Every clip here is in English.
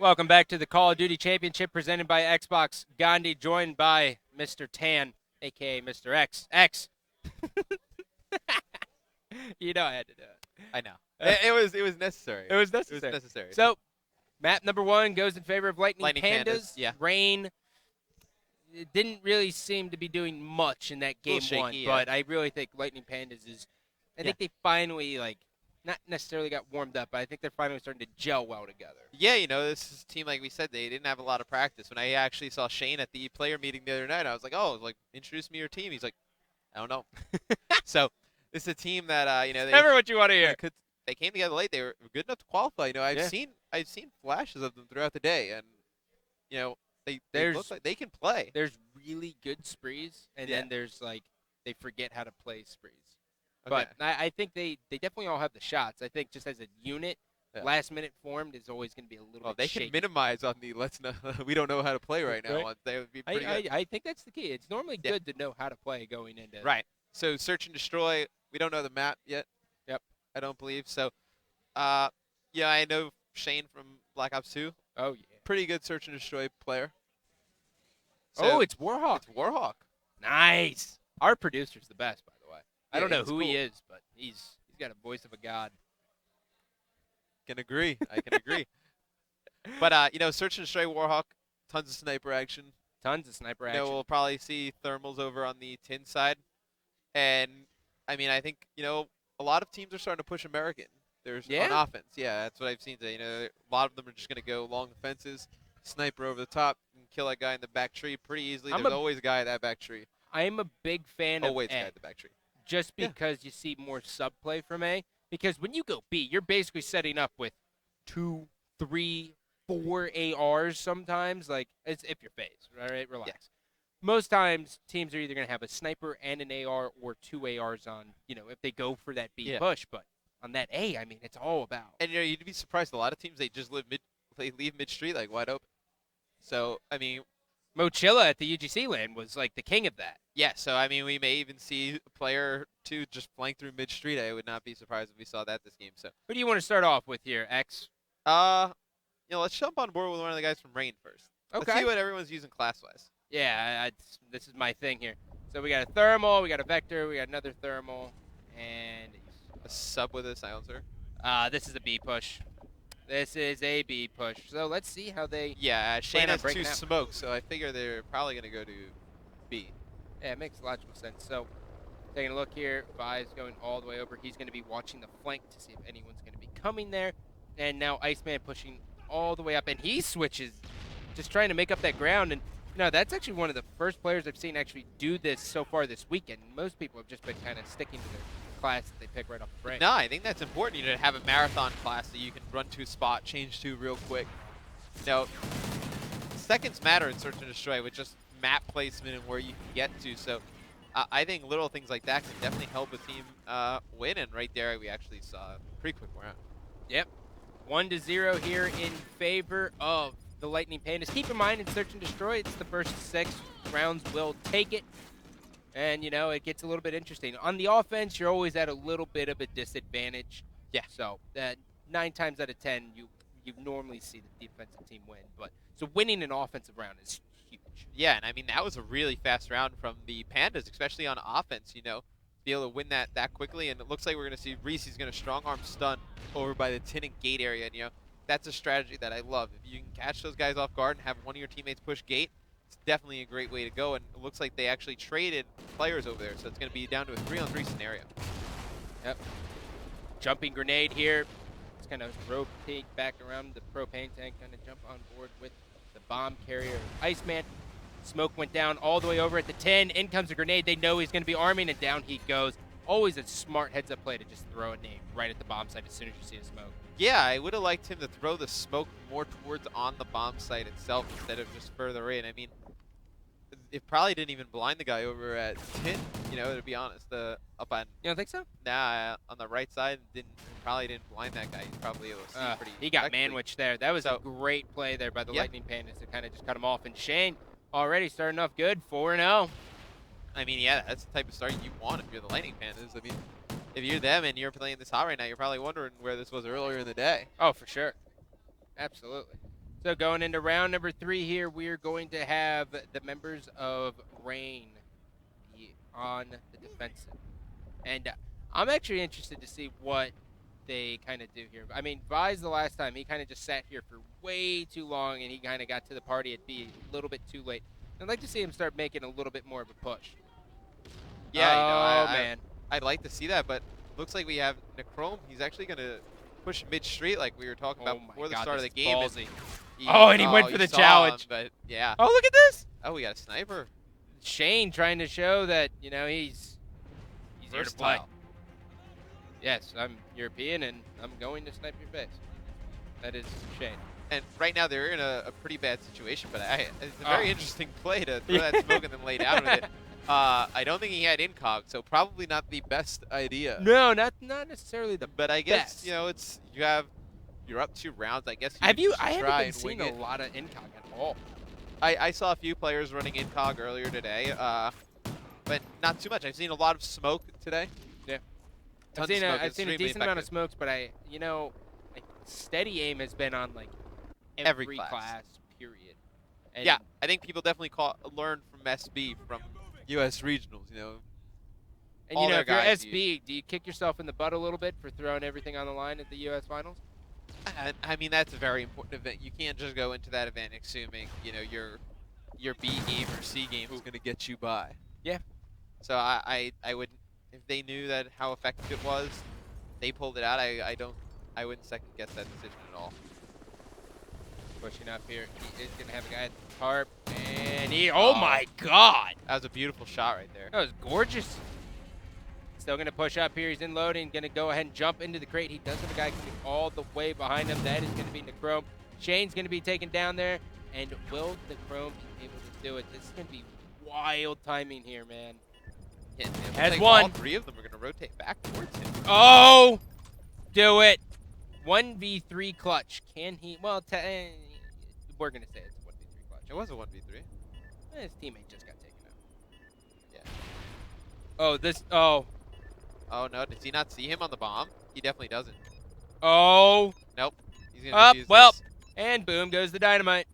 Welcome back to the Call of Duty Championship presented by Xbox. Gandhi joined by Mr. Tan, a.k.a. Mr. X. X. You know I had to do it. I know. It was necessary. It was It was necessary. necessary. So, map number 1 goes in favor of Lightning Pandas. Yeah. Rain didn't really seem to be doing much in that game shaky, 1, yeah. but I really think Lightning Pandas is. I think they finally not necessarily got warmed up, but I think they're finally starting to gel well together. Yeah, this is a team, like we said, they didn't have a lot of practice. When I actually saw Shane at the player meeting the other night, I was like, introduce me to your team. He's like, I don't know. So this is a team that, they Never what you want to hear. They came together late. They were good enough to qualify. I've Yeah. seen flashes of them throughout the day, and they look like they can play. There's really good sprees, and Yeah. then there's they forget how to play sprees. Okay. But I think they definitely all have the shots. I think just as a unit, Yeah. last minute formed is always going to be a little Well, bit they shaky. can minimize on the we don't know how to play right now. Right. They would be pretty good. I think that's the key. It's normally Yeah. good to know how to play going into Right. So search and destroy. We don't know the map yet. Yep. I don't believe so. Yeah, I know Shane from Black Ops 2. Oh yeah. Pretty good search and destroy player. Oh, it's Warhawk. It's Warhawk. Nice. Our producer's the best, by the way. I Yeah, don't know he's who he cool. is, but he's got a voice of a god. Can agree. I can agree. But search and destroy Warhawk. Tons of sniper action. Tons of sniper action. We'll probably see thermals over on the tin side, and I think a lot of teams are starting to push American. There's on offense. Yeah, that's what I've seen today. A lot of them are just going to go along the fences, sniper over the top, and kill that guy in the back tree pretty easily. There's always a guy at that back tree. I'm a big fan Always of a guy A, at the back tree. just because you see more sub play from A. Because when you go B, you're basically setting up with 2, 3, 4 ARs sometimes. It's if you're phased, right? Relax. Yeah. Most times, teams are either going to have a sniper and an AR or 2 ARs on, if they go for that B push. But on that A, it's all about. And you'd be surprised. A lot of teams they just leave mid street wide open. So Mochilla at the UGC land was the king of that. Yeah. So we may even see a player or two just flank through mid street. I would not be surprised if we saw that this game. So Who do you want to start off with here, X? let's jump on board with one of the guys from Rain first. Okay. Let's see what everyone's using class-wise. Yeah, this is my thing here. So we got a thermal, we got a vector, we got another thermal, and A sub with a silencer. this is a B push. This is a B push. So let's see how they. Yeah, Shane on has 2 breaking out. smokes, so I figure they're probably going to go to B. Yeah, it makes logical sense. So taking a look here, Vi's going all the way over. He's going to be watching the flank to see if anyone's going to be coming there. And now Iceman pushing all the way up, and he switches, just trying to make up that ground. And that's actually one of the first players I've seen actually do this so far this weekend. Most people have just been kind of sticking to their class that they pick right off the break. No, I think that's important. To have a marathon class that you can run to a spot, change to real quick. Seconds matter in search and destroy with just map placement and where you can get to. So I think little things like that can definitely help a team win. And right there, we actually saw a pretty quick round. Yep. 1-0 here in favor of the Lightning Pandas. Keep in mind, in Search and Destroy, it's the first 6 rounds will take it. And, it gets a little bit interesting. On the offense, you're always at a little bit of a disadvantage. Yeah. So, 9 times out of 10, you normally see the defensive team win. So winning an offensive round is huge. Yeah, and that was a really fast round from the Pandas, especially on offense, be able to win that quickly. And it looks like we're going to see Reese's going to strong arm stun over by the tin and gate area. And, that's a strategy that I love. If you can catch those guys off guard and have one of your teammates push gate, it's definitely a great way to go. And it looks like they actually traded players over there, so it's going to be down to a 3-on-3 scenario. Yep. Jumping grenade here. It's going to rotate back around the propane tank, kind of jump on board with the bomb carrier Iceman. Smoke went down all the way over at the 10. In comes a grenade. They know he's going to be arming, and down he goes. Always a smart heads-up play to just throw a nade right at the bomb site as soon as you see a smoke. Yeah, I would have liked him to throw the smoke more towards on the bomb site itself instead of just further in. It probably didn't even blind the guy over at 10, to be honest. Up on. You don't think so? Nah, on the right side, probably didn't blind that guy. He's probably able to see pretty He got effectively. manwiched there. That was a great play there by the Lightning Pandas to kind of just cut him off. And Shane already starting off good, 4-0. Yeah, that's the type of start you want if you're the Lightning Pandas. If you're them and you're playing this hot right now, you're probably wondering where this was earlier in the day. Oh, for sure. Absolutely. So going into round number 3 here, we're going to have the members of Rain be on the defensive. And I'm actually interested to see what they kind of do here. I mean, Vise the last time, he kind of just sat here for way too long, and he kind of got to the party at B a little bit too late. I'd like to see him start making a little bit more of a push. Yeah, oh, man. I'd like to see that, but looks like we have Necrome. He's actually going to push mid-street like we were talking about before the start of the game. Ballsy. And he went for the challenge. But yeah. Oh, look at this. Oh, we got a sniper. Shane trying to show that, he's here to play. Yes, I'm European, and I'm going to snipe your face. That is Shane. And right now they're in a pretty bad situation, but it's a very interesting play to throw that smoke and then lay down with it. I don't think he had incog, so probably not the best idea. No, not necessarily the But I guess, best. you're up 2 rounds. I guess I haven't try been and seeing wing a it. lot of incog at all. I saw a few players running incog earlier today, but not too much. I've seen a lot of smoke today. Yeah. Tons I've of smoke. seen a Extremely decent amount of effective. smokes, but like steady aim has been on like Every every class. class, period. And Yeah, I think people definitely learn from SB, from U.S. regionals, And all their if you're guys SB, do you kick yourself in the butt a little bit for throwing everything on the line at the U.S. finals? I mean, that's a very important event. You can't just go into that event assuming, your B game or C game is going to get you by. Yeah. So I would, if they knew that how effective it was, they pulled it out. I wouldn't second guess that decision at all. Pushing up here, he is gonna have a guy at the tarp, and oh my God! That was a beautiful shot right there. That was gorgeous. Still gonna push up here. He's in loading. Gonna go ahead and jump into the crate. He does have a guy coming all the way behind him. That is gonna be Necrome. Shane's gonna be taken down there, and will Necrome be able to do it? This is gonna be wild timing here, man. Yeah, it looks Has like one. All 3 of them are going to rotate back towards him. Oh, do it. 1v3 clutch. Can he? Well, we're gonna say it's a 1v3 clutch. It was a 1v3. His teammate just got taken out. Yeah. Oh, this. Oh. Oh, no. Does he not see him on the bomb? He definitely doesn't. Oh. Nope. He's going Up. to Well. And boom goes the dynamite.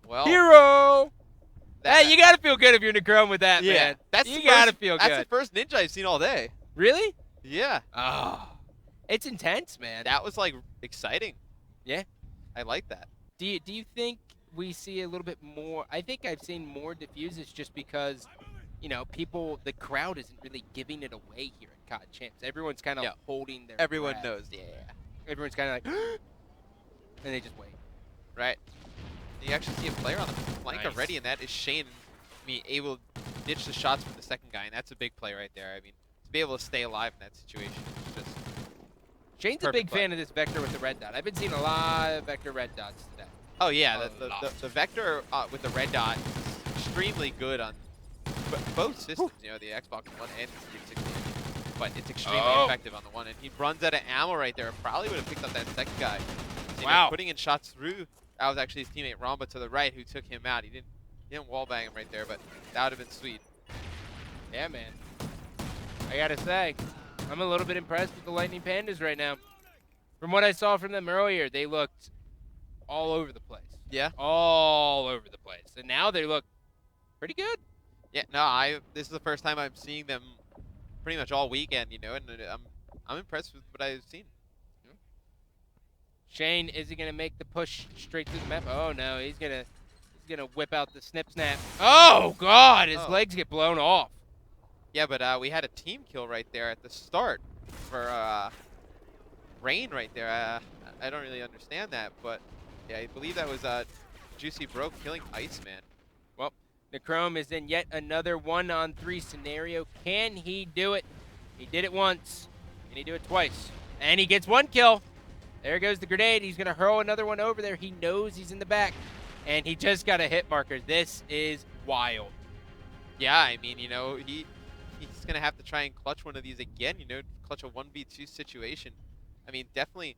Well. Hero. Hey, you gotta feel good if you're Necrome with that, man. That's you the gotta first, feel That's good. the first ninja I've seen all day. Really? Yeah. Oh. It's intense, man. That was, like, exciting. Yeah. I like that. Do you think we see a little bit more? I think I've seen more diffuses just because, the crowd isn't really giving it away here at CoD Champs. Everyone's kind of holding their Everyone breath. knows. Yeah. Everyone's kind of like, and they just wait. Right. You actually see a player on the flank Nice. already, and that is Shane. Able to ditch the shots from the second guy, and that's a big play right there. I mean, to be able to stay alive in that situation is just Shane's a perfect big play. fan of this Vector with the red dot. I've been seeing a lot of Vector red dots today. Oh yeah, A lot. the Vector with the red dot is extremely good on both systems. The Xbox One and the 360. But it's extremely effective on the one, and he runs out of ammo right there. Probably would have picked up that second guy. Wow. Putting in shots through. That was actually his teammate Ramba to the right who took him out. He didn't wallbang him right there, but that would have been sweet. Yeah, man. I gotta say, I'm a little bit impressed with the Lightning Pandas right now. From what I saw from them earlier, they looked all over the place. Yeah. All over the place. And now they look pretty good. Yeah. No, this is the first time I'm seeing them pretty much all weekend. And I'm impressed with what I've seen. Shane, is he gonna make the push straight through the map? Oh no, he's gonna whip out the snip snap. Oh God, his legs get blown off. Yeah, but we had a team kill right there at the start for Rain right there. I don't really understand that, but yeah, I believe that was Juicy Broke killing Iceman. Well, Necrome is in yet another 1-on-3 scenario. Can he do it? He did it once. Can he do it twice? And he gets 1 kill. There goes the grenade. He's going to hurl another one over there. He knows he's in the back. And he just got a hit marker. This is wild. Yeah, I mean, he's going to have to try and clutch one of these again, clutch a 1v2 situation. I mean, definitely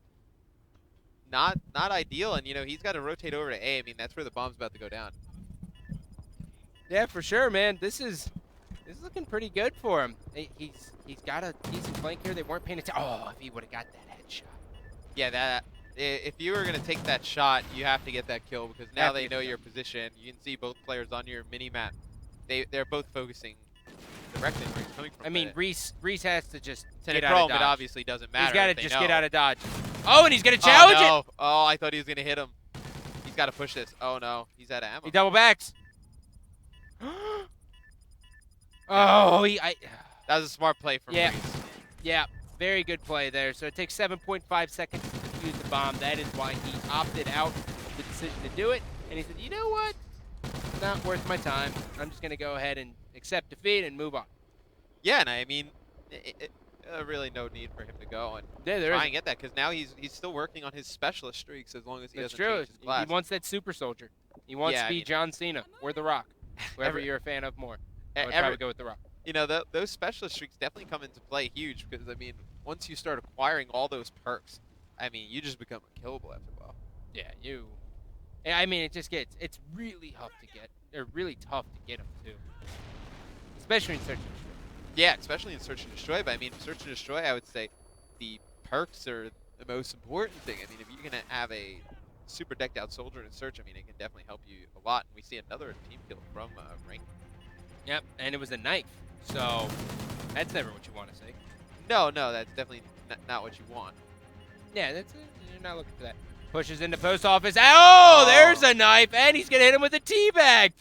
not ideal. And, he's got to rotate over to A. I mean, that's where the bomb's about to go down. Yeah, for sure, man. This is looking pretty good for him. He's got a decent flank here. They weren't paying attention. Oh, if he would have got that headshot. Yeah, If you were going to take that shot, you have to get that kill because now Have to they get know the your position. You can see both players on your mini map. They're both focusing directly where he's coming from. I mean, Reese has to just get out of Chrome, dodge. it obviously doesn't matter. He's got to if they just know. get out of dodge. Oh, and he's going to challenge oh, no. Oh, I thought he was going to hit him. He's got to push this. Oh, no. He's out of ammo. He double backs. Oh, That was a smart play from Yeah. Reese. Yeah, very good play there. So it takes 7.5 seconds to defuse the bomb. That is why he opted out of the decision to do it. And he said, you know what? Not worth my time. I'm just going to go ahead and accept defeat and move on. Yeah, and I mean, really no need for him to go and Yeah, there try is. and get that because now he's still working on his specialist streaks as long as he That's doesn't true. change his class. He wants that super soldier. He wants to be John Cena or The Rock, whoever you're a fan of more. I would probably go with The Rock. You know, those specialist streaks definitely come into play huge because, I mean, once you start acquiring all those perks, I mean, you just become unkillable after a while. Yeah, I mean, it's really tough to get. They're really tough to get them, too. Especially in Search and Destroy. Yeah, especially in Search and Destroy. But, I mean, Search and Destroy, I would say the perks are the most important thing. I mean, if you're going to have a super decked out soldier in Search, I mean, it can definitely help you a lot. And we see another team kill from Rank. Yep, and it was a knife. So that's never what you want to see. No, that's definitely not what you want. Yeah, you're not looking for that. Pushes into post office. Oh, there's a knife, and he's gonna hit him with a teabag.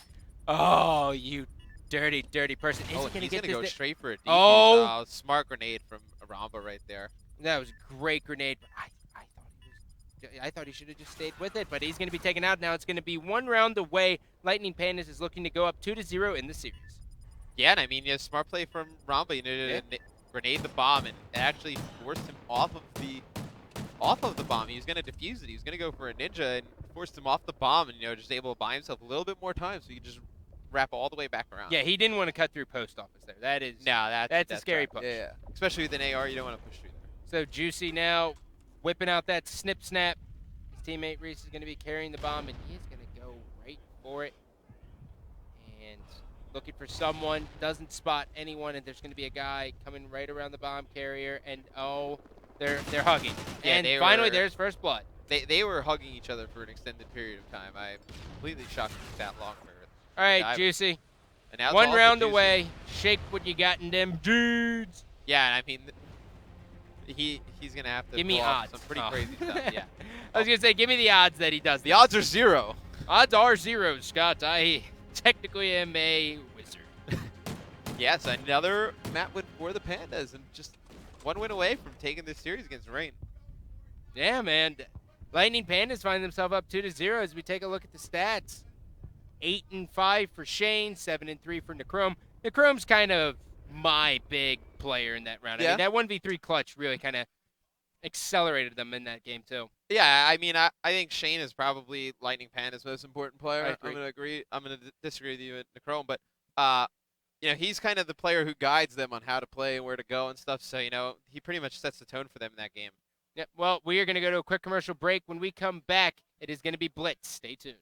Oh, you dirty, dirty person! Is he gonna go straight for a defuse. Oh, smart grenade from Aramba right there. That was a great grenade. I thought he should have just stayed with it, but he's gonna be taken out now. It's gonna be one round away. Lightning Pandas is looking to go up 2-0 in the series. Yeah, and I mean, smart play from Ramba. You know, to grenade the bomb, and it actually forced him off of the bomb. He was going to defuse it. He was going to go for a ninja and forced him off the bomb, and just able to buy himself a little bit more time, so he could just wrap all the way back around. Yeah, he didn't want to cut through post office there. That's a scary push. Yeah. Especially with an AR, you don't want to push through there. So Juicy now whipping out that snip snap. His teammate Reese is going to be carrying the bomb, and he's going to go right for it. And looking for someone, doesn't spot anyone, and there's going to be a guy coming right around the bomb carrier, and they're hugging. Yeah, and finally there's first blood. They were hugging each other for an extended period of time. I'm completely shocked it took that long for it. All right, Juicy. And now one round away. Shake what you got in them dudes. Yeah, and I mean, he's going to have to give me odds. Some pretty crazy stuff. Yeah. I was going to say, give me the odds that he does. The odds are 0. Odds are 0, Scott. I technically am a wizard. Yes, another map win for the Pandas, and just one win away from taking this series against Rain. Yeah, man. Lightning Pandas find themselves up 2-0 as we take a look at the stats. 8-5 for Shane, 7-3 for Necrome. Necrome's kind of my big player in that round. Yeah. I mean, that 1v3 clutch really kind of accelerated them in that game, too. Yeah, I mean, I think Shane is probably Lightning Panda's most important player. I'm going to disagree with you at Necrome, but he's kind of the player who guides them on how to play and where to go and stuff. So, he pretty much sets the tone for them in that game. Yep. Well, we are going to go to a quick commercial break. When we come back, it is going to be Blitz. Stay tuned.